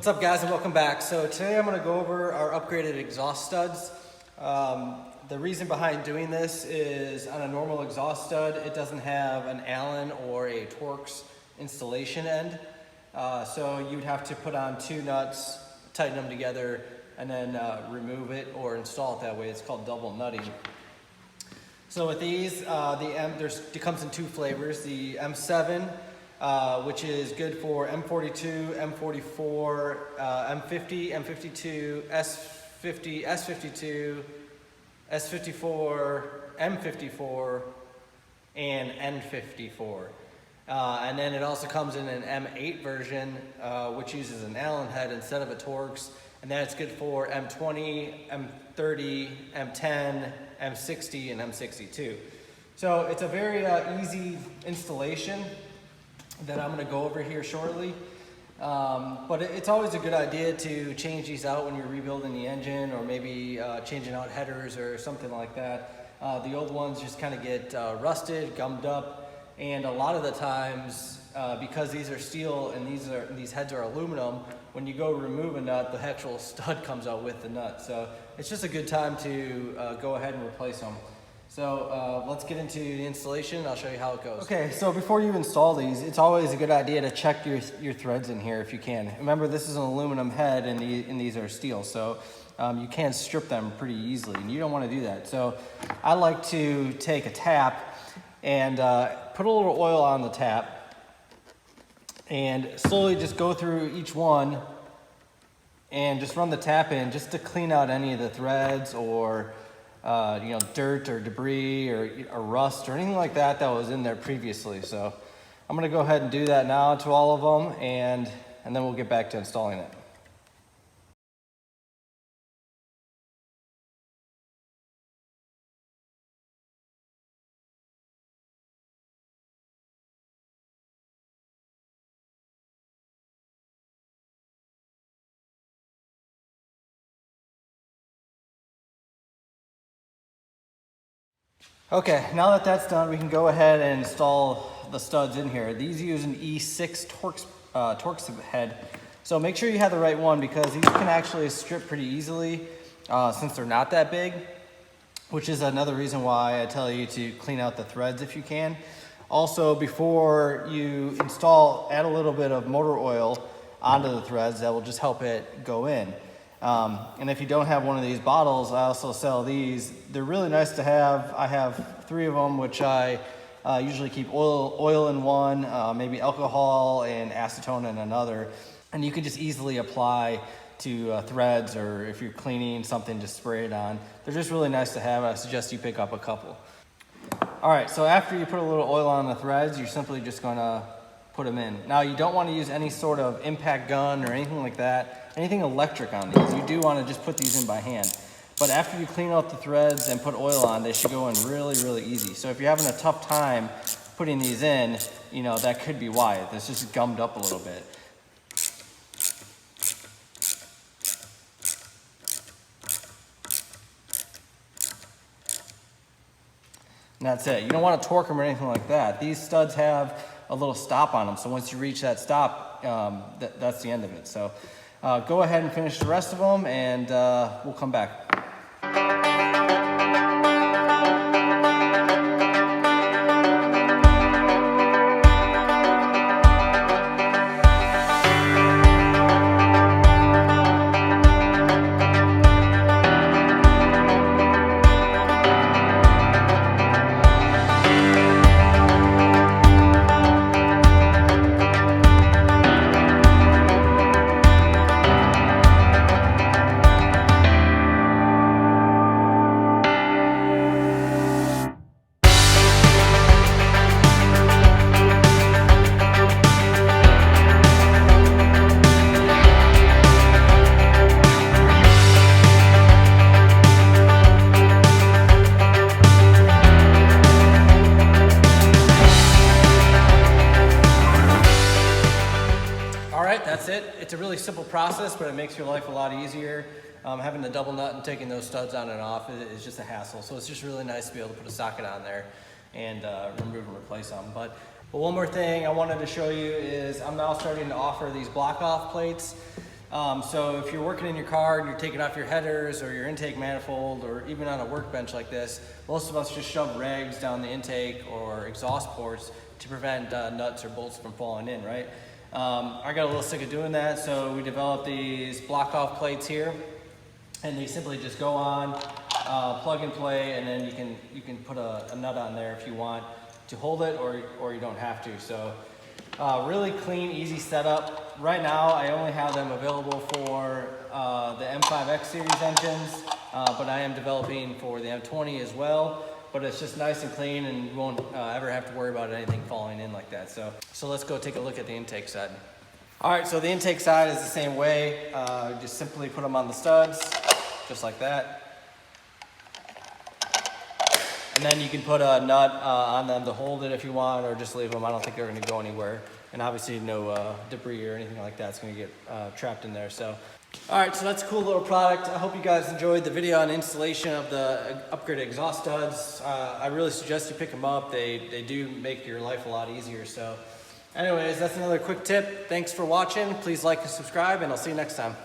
What's up, guys, and welcome back. So today I'm going to go over our upgraded exhaust studs. The reason behind doing this is on a normal exhaust stud, it doesn't have an Allen or a Torx installation end. So you'd have to put on two nuts, tighten them together, and then remove it or install it that way. It's called double nutting. So with these, it comes in two flavors. The M7, which is good for M42, M44, M50, M52, S50, S52, S54, M54, and N54. And then it also comes in an M8 version, which uses an Allen head instead of a Torx, and that's good for M20, M30, M10, M60, and M62. So it's a very easy installation that I'm going to go over here shortly. But it's always a good idea to change these out when you're rebuilding the engine, or maybe changing out headers or something like that. The old ones just kind of get rusted, gummed up, and a lot of the times, because these are steel and these heads are aluminum, when you go remove a nut, the actual stud comes out with the nut. So it's just a good time to go ahead and replace them. So let's get into the installation and I'll show you how it goes. Okay, so before you install these, it's always a good idea to check your threads in here if you can. Remember, this is an aluminum head and these are steel, so you can strip them pretty easily, and you don't want to do that. So I like to take a tap and put a little oil on the tap and slowly just go through each one and just run the tap in just to clean out any of the threads or dirt or debris or rust or anything like that was in there previously. So I'm going to go ahead and do that now to all of them, and then we'll get back to installing it. Okay, now that that's done, we can go ahead and install the studs in here. These use an E6 Torx head, so make sure you have the right one, because these can actually strip pretty easily since they're not that big, which is another reason why I tell you to clean out the threads if you can. Also, before you install, add a little bit of motor oil onto the threads. That will just help it go in. And if you don't have one of these bottles, I also sell these. They're really nice to have. I have 3 of them, which I usually keep oil in one, maybe alcohol and acetone in another. And you can just easily apply to threads, or if you're cleaning something, just spray it on. They're just really nice to have. I suggest you pick up a couple. All right, so after you put a little oil on the threads, you're simply just going to put them in. Now, you don't want to use any sort of impact gun or anything like that, anything electric on these. You do want to just put these in by hand. But after you clean out the threads and put oil on, they should go in really, really easy. So if you're having a tough time putting these in, that could be why. It's just gummed up a little bit. And that's it. You don't want to torque them or anything like that. These studs have a little stop on them, so once you reach that stop, that's the end of it. So go ahead and finish the rest of them, and we'll come back. That's it. It's a really simple process, but it makes your life a lot easier. Having the double nut and taking those studs on and off is just a hassle. So it's just really nice to be able to put a socket on there and remove and replace them. But one more thing I wanted to show you is I'm now starting to offer these block off plates. So if you're working in your car and you're taking off your headers or your intake manifold, or even on a workbench like this, most of us just shove rags down the intake or exhaust ports to prevent nuts or bolts from falling in, right? I got a little sick of doing that, so we developed these block off plates here, and they simply just go on, plug and play, and then you can put a nut on there if you want to hold it, or you don't have to. So really clean, easy setup. Right now I only have them available for the M5X series engines, but I am developing for the M20 as well. But it's just nice and clean, and you won't ever have to worry about anything falling in like that. So let's go take a look at the intake side. All right, so the intake side is the same way. Just simply put them on the studs, just like that. And then you can put a nut on them to hold it if you want, or just leave them. I don't think they're gonna go anywhere. And obviously no debris or anything like that's gonna get trapped in there. So, all right, so that's a cool little product. I hope you guys enjoyed the video on installation of the upgraded exhaust studs. I really suggest you pick them up. They do make your life a lot easier. So anyways, that's another quick tip. Thanks for watching. Please like and subscribe, and I'll see you next time.